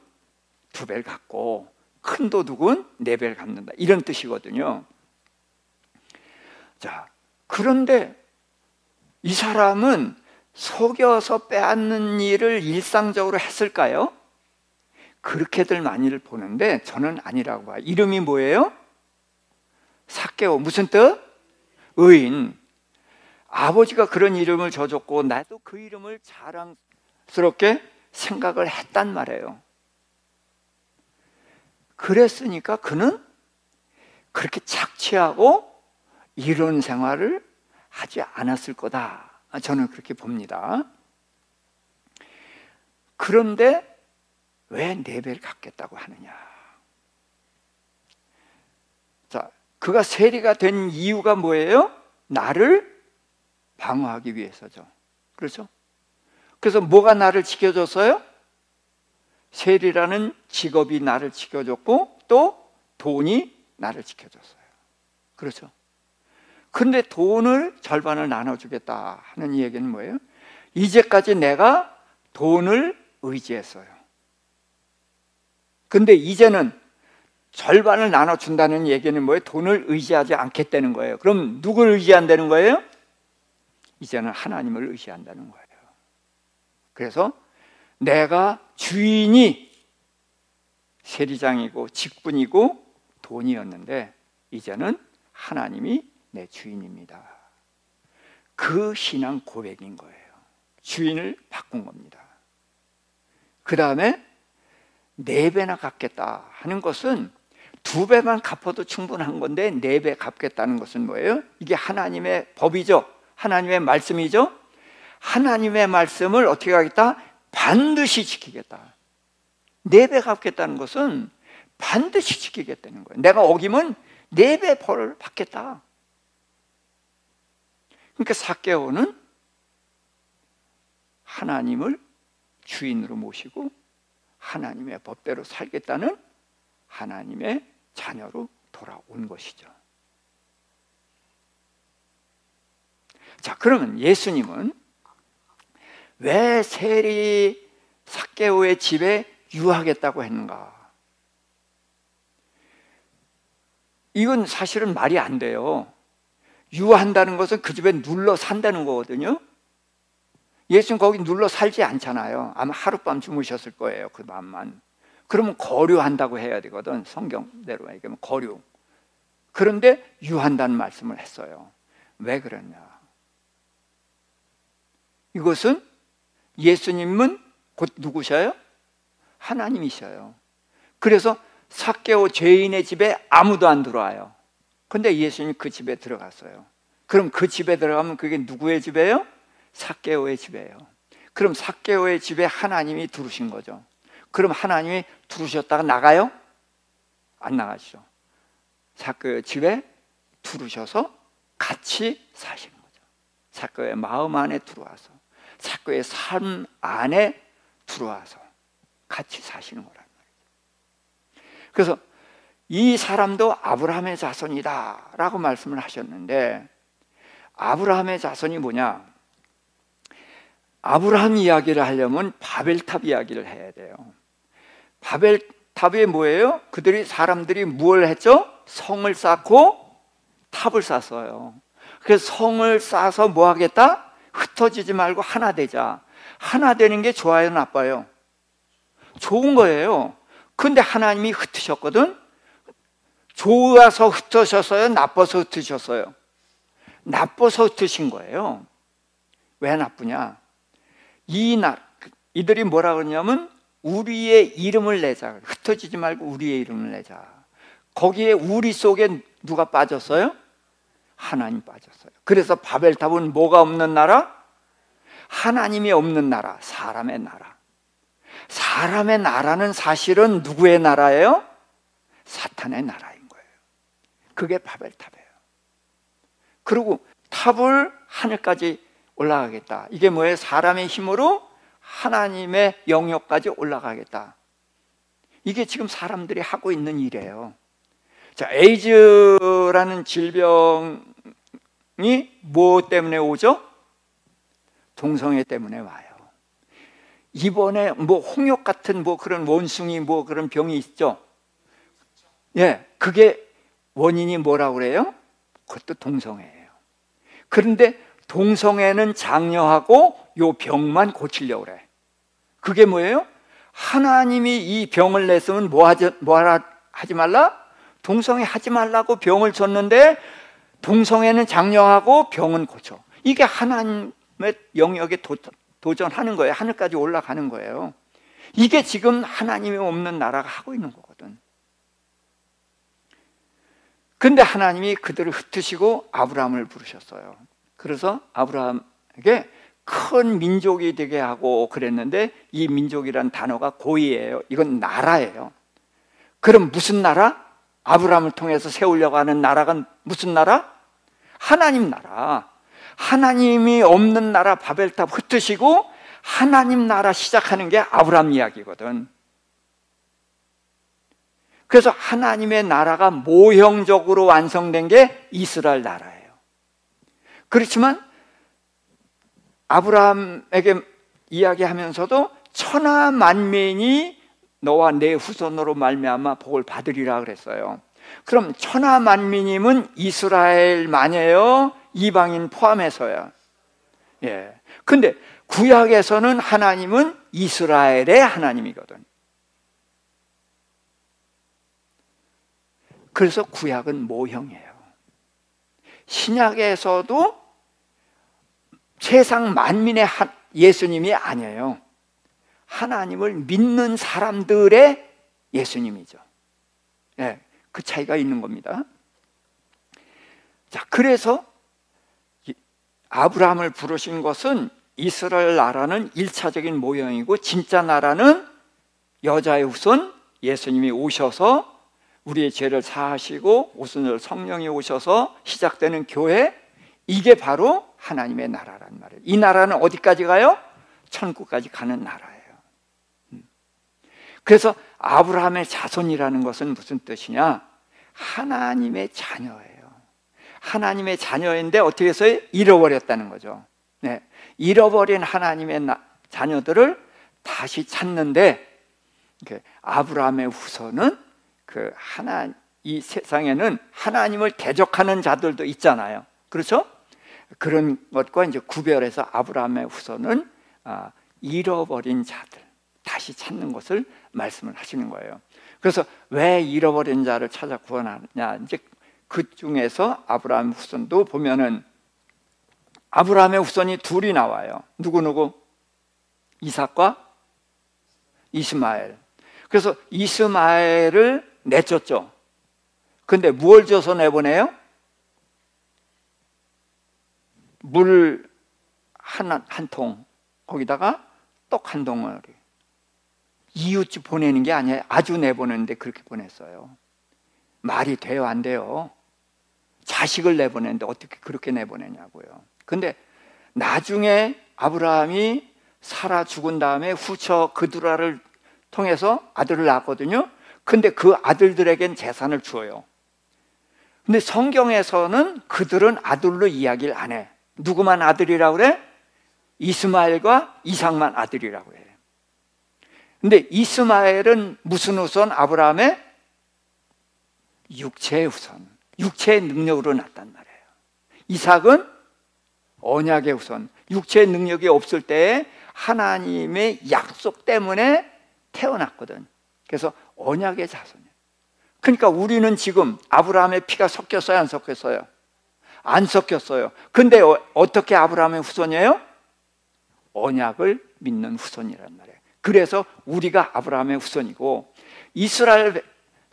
2배를 갚고 큰 도둑은 4배를 갚는다. 이런 뜻이거든요. 자, 그런데 이 사람은 속여서 빼앗는 일을 일상적으로 했을까요? 그렇게들 많이를 보는데 저는 아니라고 봐요. 이름이 뭐예요? 삭개오. 무슨 뜻? 의인. 아버지가 그런 이름을 줘줬고 나도 그 이름을 자랑스럽게 생각을 했단 말이에요. 그랬으니까 그는 그렇게 착취하고 이런 생활을 하지 않았을 거다. 저는 그렇게 봅니다. 그런데 왜 4배를 갚겠다고 하느냐? 자, 그가 세리가 된 이유가 뭐예요? 나를 방어하기 위해서죠. 그렇죠? 그래서 뭐가 나를 지켜줬어요? 세리라는 직업이 나를 지켜줬고 또 돈이 나를 지켜줬어요. 그렇죠? 근데 돈을 절반을 나눠주겠다 하는 얘기는 뭐예요? 이제까지 내가 돈을 의지했어요. 근데 이제는 절반을 나눠준다는 얘기는 뭐예요? 돈을 의지하지 않겠다는 거예요. 그럼 누굴 의지한다는 거예요? 이제는 하나님을 의지한다는 거예요. 그래서 내가 주인이 세리장이고 직분이고 돈이었는데 이제는 하나님이 내 주인입니다. 그 신앙 고백인 거예요. 주인을 바꾼 겁니다. 그 다음에 4배나 갚겠다 하는 것은 2배만 갚아도 충분한 건데 4배 갚겠다는 것은 뭐예요? 이게 하나님의 법이죠. 하나님의 말씀이죠. 하나님의 말씀을 어떻게 하겠다? 반드시 지키겠다. 4배 갚겠다는 것은 반드시 지키겠다는 거예요. 내가 어기면 4배 벌을 받겠다. 그러니까 삭개오는 하나님을 주인으로 모시고 하나님의 법대로 살겠다는 하나님의 자녀로 돌아온 것이죠. 자, 그러면 예수님은 왜 세리 삭개오의 집에 유하겠다고 했는가? 이건 사실은 말이 안 돼요. 유한다는 것은 그 집에 눌러 산다는 거거든요. 예수는 거기 눌러 살지 않잖아요. 아마 하룻밤 주무셨을 거예요. 그 밤만. 그러면 거류한다고 해야 되거든. 성경대로 얘기하면 거류. 그런데 유한다는 말씀을 했어요. 왜 그러냐? 이것은 예수님은 곧 누구셔요? 하나님이셔요. 그래서 삭개오 죄인의 집에 아무도 안 들어와요. 근데 예수님이 그 집에 들어갔어요. 그럼 그 집에 들어가면 그게 누구의 집이에요? 삭개오의 집이에요. 그럼 삭개오의 집에 하나님이 들어오신 거죠. 그럼 하나님이 들어오셨다가 나가요? 안 나가시죠. 삭개오의 집에 들어오셔서 같이 사시는 거죠. 삭개오의 마음 안에 들어와서, 삭개오의 삶 안에 들어와서 같이 사시는 거란 말이죠. 그래서 이 사람도 아브라함의 자손이다 라고 말씀을 하셨는데, 아브라함의 자손이 뭐냐? 아브라함 이야기를 하려면 바벨탑 이야기를 해야 돼요. 바벨탑이 뭐예요? 사람들이 뭘 했죠? 성을 쌓고 탑을 쌓았어요. 그래서 성을 쌓아서 뭐 하겠다? 흩어지지 말고 하나 되자. 하나 되는 게 좋아요, 나빠요? 좋은 거예요. 근데 하나님이 흩으셨거든? 좋아서 흩으셨어요? 나빠서 흩으셨어요? 나빠서 흩으신 거예요. 왜 나쁘냐? 이들이 뭐라 그러냐면 우리의 이름을 내자. 흩어지지 말고 우리의 이름을 내자. 거기에 우리 속에 누가 빠졌어요? 하나님 빠졌어요. 그래서 바벨탑은 뭐가 없는 나라? 하나님이 없는 나라, 사람의 나라. 사람의 나라는 사실은 누구의 나라예요? 사탄의 나라인 거예요. 그게 바벨탑이에요. 그리고 탑을 하늘까지 올라가겠다. 이게 뭐예요? 사람의 힘으로 하나님의 영역까지 올라가겠다. 이게 지금 사람들이 하고 있는 일이에요. 자, 에이즈라는 질병이 뭐 때문에 오죠? 동성애 때문에 와요. 이번에 뭐 홍역 같은 뭐 그런 원숭이 뭐 그런 병이 있죠. 예, 그게 원인이 뭐라고 그래요? 그것도 동성애예요. 그런데 동성애는 장려하고 요 병만 고치려고 그래. 그게 뭐예요? 하나님이 이 병을 냈으면 뭐하라 하지 말라? 동성애 하지 말라고 병을 줬는데 동성애는 장려하고 병은 고쳐. 이게 하나님의 영역에 도전하는 거예요. 하늘까지 올라가는 거예요. 이게 지금 하나님이 없는 나라가 하고 있는 거거든. 근데 하나님이 그들을 흩으시고 아브라함을 부르셨어요. 그래서 아브라함에게 큰 민족이 되게 하고 그랬는데 이 민족이란 단어가 고의예요. 이건 나라예요. 그럼 무슨 나라? 아브라함을 통해서 세우려고 하는 나라가 무슨 나라? 하나님 나라. 하나님이 없는 나라 바벨탑 흩으시고 하나님 나라 시작하는 게 아브라함 이야기거든. 그래서 하나님의 나라가 모형적으로 완성된 게 이스라엘 나라예요. 그렇지만 아브라함에게 이야기하면서도 천하 만민이 너와 내 후손으로 말미암아 복을 받으리라 그랬어요. 그럼 천하 만민이면 이스라엘만이에요? 이방인 포함해서요? 예. 근데 구약에서는 하나님은 이스라엘의 하나님이거든. 그래서 구약은 모형이에요. 신약에서도 세상 만민의 예수님이 아니에요. 하나님을 믿는 사람들의 예수님이죠. 예, 그 차이가 있는 겁니다. 자, 그래서 아브라함을 부르신 것은 이스라엘 나라는 1차적인 모형이고 진짜 나라는 여자의 후손 예수님이 오셔서 우리의 죄를 사하시고 오순절 성령이 오셔서 시작되는 교회, 이게 바로 하나님의 나라란 말이에요. 이 나라는 어디까지 가요? 천국까지 가는 나라예요. 그래서 아브라함의 자손이라는 것은 무슨 뜻이냐? 하나님의 자녀예요. 하나님의 자녀인데 어떻게 해서 잃어버렸다는 거죠. 네. 잃어버린 하나님의 자녀들을 다시 찾는데 아브라함의 후손은 이 세상에는 하나님을 대적하는 자들도 있잖아요. 그렇죠? 그런 것과 이제 구별해서 아브라함의 후손은 잃어버린 자들, 다시 찾는 것을 말씀을 하시는 거예요. 그래서 왜 잃어버린 자를 찾아 구원하느냐? 이제 그 중에서 아브라함 후손도 보면은 아브라함의 후손이 둘이 나와요. 누구? 이삭과 이스마엘. 그래서 이스마엘을 내쫓죠. 근데 무엇을 줘서 내보내요? 물 한 통, 거기다가 떡 한 덩어리. 이웃집 보내는 게 아니에요. 아주 내보내는데 그렇게 보냈어요. 말이 돼요, 안 돼요? 자식을 내보내는데 어떻게 그렇게 내보내냐고요. 근데 나중에 아브라함이 사라 죽은 다음에 후처 그두라를 통해서 아들을 낳았거든요. 근데 그 아들들에겐 재산을 주어요. 근데 성경에서는 그들은 아들로 이야기를 안 해. 누구만 아들이라고 그래? 이스마엘과 이삭만 아들이라고 해. 근데 이스마엘은 무슨 후손? 아브라함의 육체의 후손, 육체의 능력으로 났단 말이에요. 이삭은 언약의 후손, 육체의 능력이 없을 때에 하나님의 약속 때문에 태어났거든. 그래서 언약의 자손이에요. 그러니까 우리는 지금 아브라함의 피가 섞였어요, 안 섞였어요? 안 섞였어요. 근데 어떻게 아브라함의 후손이에요? 언약을 믿는 후손이란 말이에요. 그래서 우리가 아브라함의 후손이고,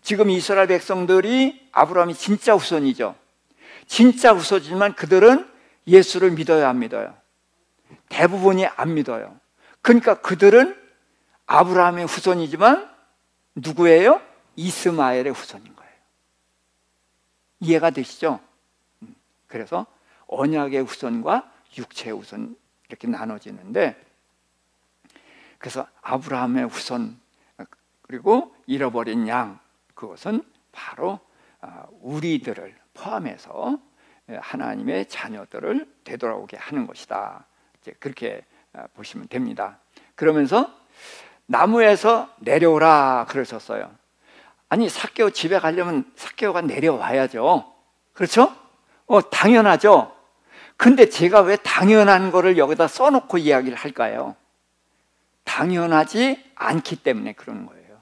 지금 이스라엘 백성들이 아브라함이 진짜 후손이죠. 진짜 후손이지만 그들은 예수를 믿어야 안 믿어요? 대부분이 안 믿어요. 그러니까 그들은 아브라함의 후손이지만 누구예요? 이스마엘의 후손인 거예요. 이해가 되시죠? 그래서 언약의 후손과 육체의 후손 이렇게 나눠지는데, 그래서 아브라함의 후손 그리고 잃어버린 양, 그것은 바로 우리들을 포함해서 하나님의 자녀들을 되돌아오게 하는 것이다. 이제 그렇게 보시면 됩니다. 그러면서 나무에서 내려오라 그러셨어요. 아니, 삭개오 집에 가려면 삭개오가 내려와야죠. 그렇죠? 당연하죠. 근데 제가 왜 당연한 거를 여기다 써놓고 이야기를 할까요? 당연하지 않기 때문에 그러는 거예요.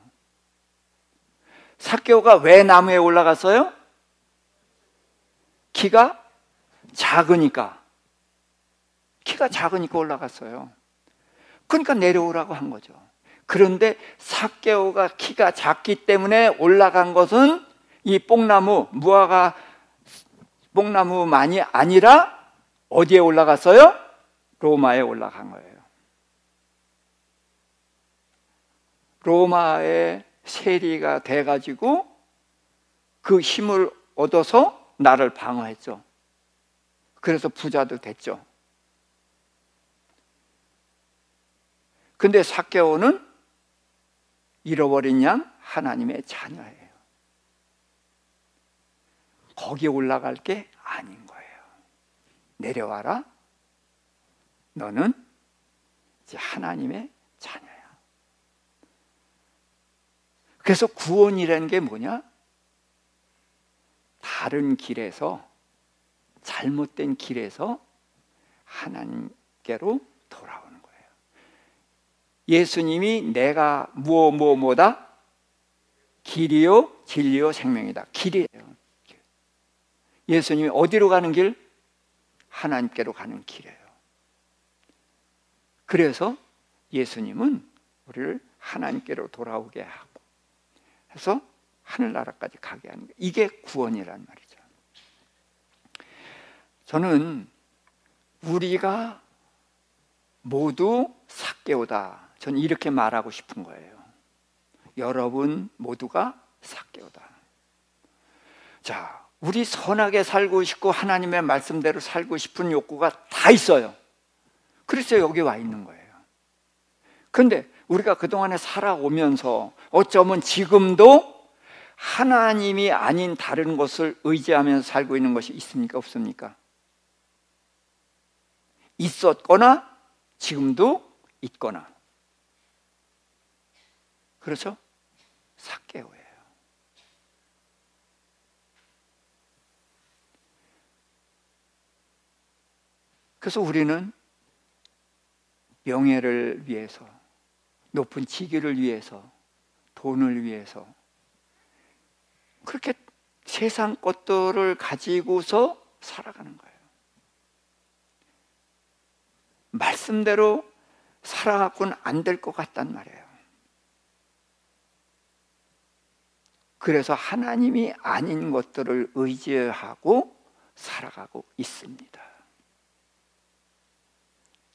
삭개오가 왜 나무에 올라갔어요? 키가 작으니까. 키가 작으니까 올라갔어요. 그러니까 내려오라고 한 거죠. 그런데 삭개오가 키가 작기 때문에 올라간 것은 이 뽕나무, 무화과 뽕나무만이 아니라 어디에 올라갔어요? 로마에 올라간 거예요. 로마의 세리가 돼가지고 그 힘을 얻어서 나를 방어했죠. 그래서 부자도 됐죠. 근데 삭개오는 잃어버린 양 하나님의 자녀예요. 거기에 올라갈 게 아닌 거예요. 내려와라. 너는 이제 하나님의 자녀야. 그래서 구원이라는 게 뭐냐? 다른 길에서, 잘못된 길에서 하나님께로 돌아오는 거예요. 예수님이 내가 뭐다? 길이요 진리요 생명이다. 길이에요. 예수님이 어디로 가는 길? 하나님께로 가는 길이에요. 그래서 예수님은 우리를 하나님께로 돌아오게 하고 해서 하늘나라까지 가게 하는 거예요. 이게 구원이란 말이죠. 저는 우리가 모두 삭개오다, 저는 이렇게 말하고 싶은 거예요. 여러분 모두가 삭개오다. 자, 우리 선하게 살고 싶고 하나님의 말씀대로 살고 싶은 욕구가 다 있어요. 그래서 여기 와 있는 거예요. 그런데 우리가 그동안에 살아오면서 어쩌면 지금도 하나님이 아닌 다른 것을 의지하면서 살고 있는 것이 있습니까? 없습니까? 있었거나 지금도 있거나. 그렇죠? 삭개오예요. 그래서 우리는 명예를 위해서, 높은 직위를 위해서, 돈을 위해서 그렇게 세상 것들을 가지고서 살아가는 거예요. 말씀대로 살아갖고는 안 될 것 같단 말이에요. 그래서 하나님이 아닌 것들을 의지하고 살아가고 있습니다.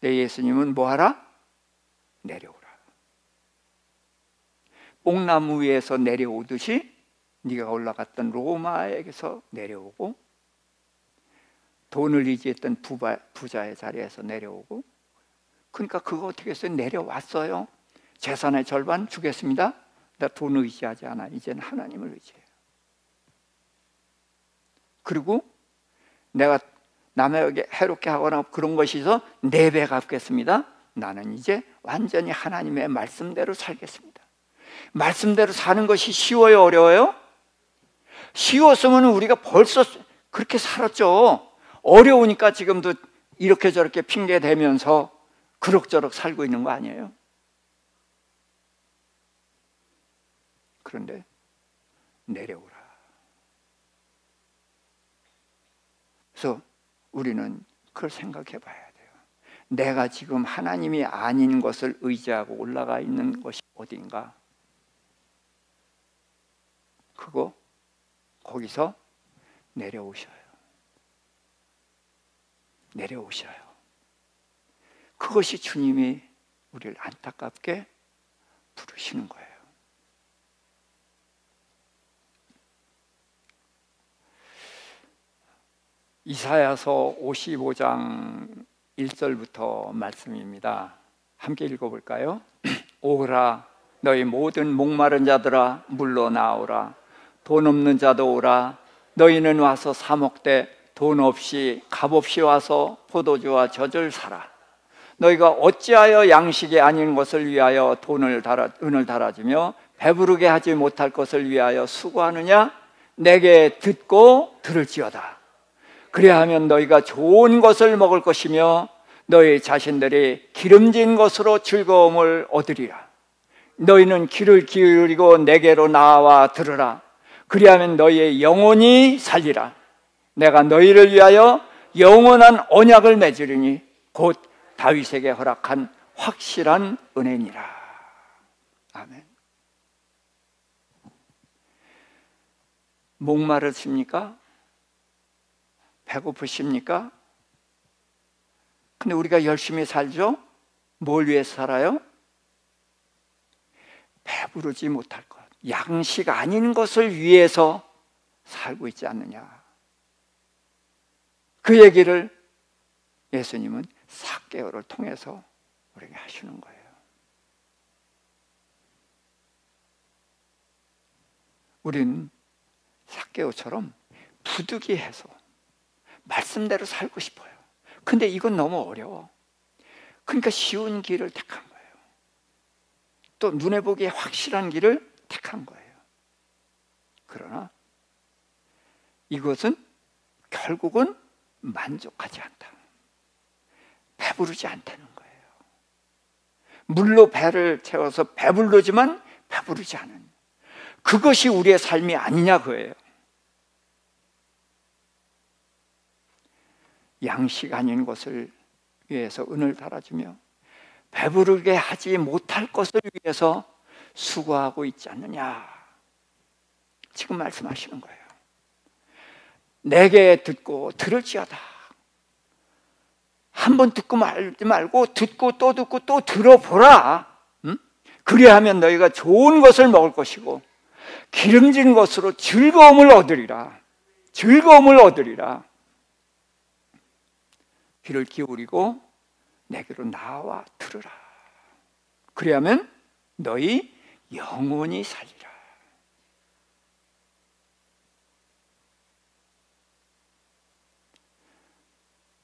내 예수님은 뭐하라? 내려오라. 뽕나무 위에서 내려오듯이 네가 올라갔던 로마에게서 내려오고, 돈을 의지했던 부자의 자리에서 내려오고, 그러니까 그거 어떻게 했어요? 내려왔어요. 재산의 절반 주겠습니다. 나 돈 의지하지 않아. 이제는 하나님을 의지해요. 그리고 내가 남에게 해롭게 하거나 그런 것이 있어 4배 갚겠습니다. 나는 이제 완전히 하나님의 말씀대로 살겠습니다. 말씀대로 사는 것이 쉬워요? 어려워요? 쉬웠으면 우리가 벌써 그렇게 살았죠. 어려우니까 지금도 이렇게 저렇게 핑계 대면서 그럭저럭 살고 있는 거 아니에요? 그런데 내려오라. 그래서 우리는 그걸 생각해 봐야 돼요. 내가 지금 하나님이 아닌 것을 의지하고 올라가 있는 것이 어딘가? 거기서 내려오셔요. 내려오셔요. 그것이 주님이 우리를 안타깝게 부르시는 거예요. 이사야서 55장 1절부터 말씀입니다. 함께 읽어볼까요? 오라 너희 모든 목마른 자들아 물러 나오라. 돈 없는 자도 오라. 너희는 와서 사 먹되 돈 없이 값 없이 와서 포도주와 젖을 사라. 너희가 어찌하여 양식이 아닌 것을 위하여 은을 달아주며 배부르게 하지 못할 것을 위하여 수고하느냐? 내게 듣고 들을지어다. 그래야 하면 너희가 좋은 것을 먹을 것이며 너희 자신들이 기름진 것으로 즐거움을 얻으리라. 너희는 귀를 기울이고 내게로 나와 들으라. 그리하면 너희의 영혼이 살리라. 내가 너희를 위하여 영원한 언약을 맺으리니 곧 다윗에게 허락한 확실한 은혜니라. 아멘. 목마르십니까? 배고프십니까? 근데 우리가 열심히 살죠? 뭘 위해서 살아요? 배부르지 못할 것, 양식 아닌 것을 위해서 살고 있지 않느냐. 그 얘기를 예수님은 삭개오를 통해서 우리에게 하시는 거예요. 우리는 삭개오처럼 부득이해서 말씀대로 살고 싶어요. 근데 이건 너무 어려워. 그러니까 쉬운 길을 택한 거예요. 또 눈에 보기에 확실한 길을 택한 거예요. 그러나 이것은 결국은 만족하지 않다. 배부르지 않다는 거예요. 물로 배를 채워서 배부르지만 배부르지 않은, 그것이 우리의 삶이 아니냐 그거예요. 양식 아닌 것을 위해서 은을 달아주며 배부르게 하지 못할 것을 위해서 수고하고 있지 않느냐. 지금 말씀하시는 거예요. 내게 듣고 들을지어다. 한 번 듣고 말지 말고 듣고 또 들어보라. 응? 그래야 하면 너희가 좋은 것을 먹을 것이고 기름진 것으로 즐거움을 얻으리라. 즐거움을 얻으리라. 귀를 기울이고 내게로 나와 들으라. 그래야면 너희 영혼이 살리라.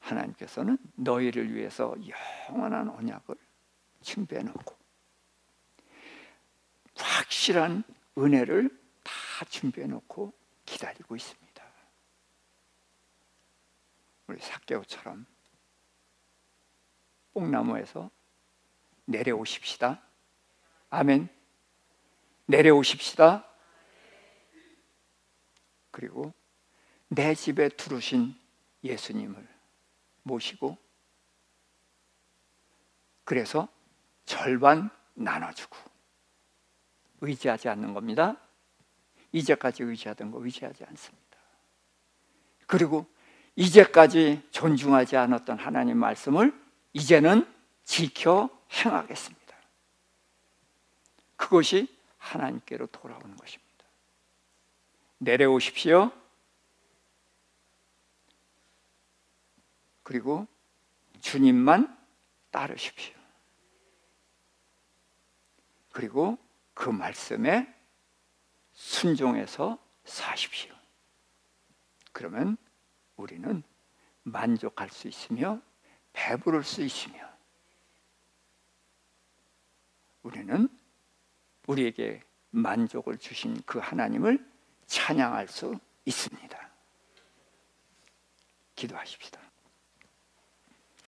하나님께서는 너희를 위해서 영원한 언약을 준비해 놓고 확실한 은혜를 다 준비해 놓고 기다리고 있습니다. 우리 삭개오처럼 뽕나무에서 내려오십시다. 아멘. 내려오십시다. 그리고 내 집에 들어오신 예수님을 모시고, 그래서 절반 나눠주고, 의지하지 않는 겁니다. 이제까지 의지하던 거 의지하지 않습니다. 그리고 이제까지 존중하지 않았던 하나님 말씀을 이제는 지켜 행하겠습니다. 그것이 하나님께로 돌아오는 것입니다. 내려오십시오. 그리고 주님만 따르십시오. 그리고 그 말씀에 순종해서 사십시오. 그러면 우리는 만족할 수 있으며 배부를 수 있으며 우리는 우리에게 만족을 주신 그 하나님을 찬양할 수 있습니다. 기도하십시다.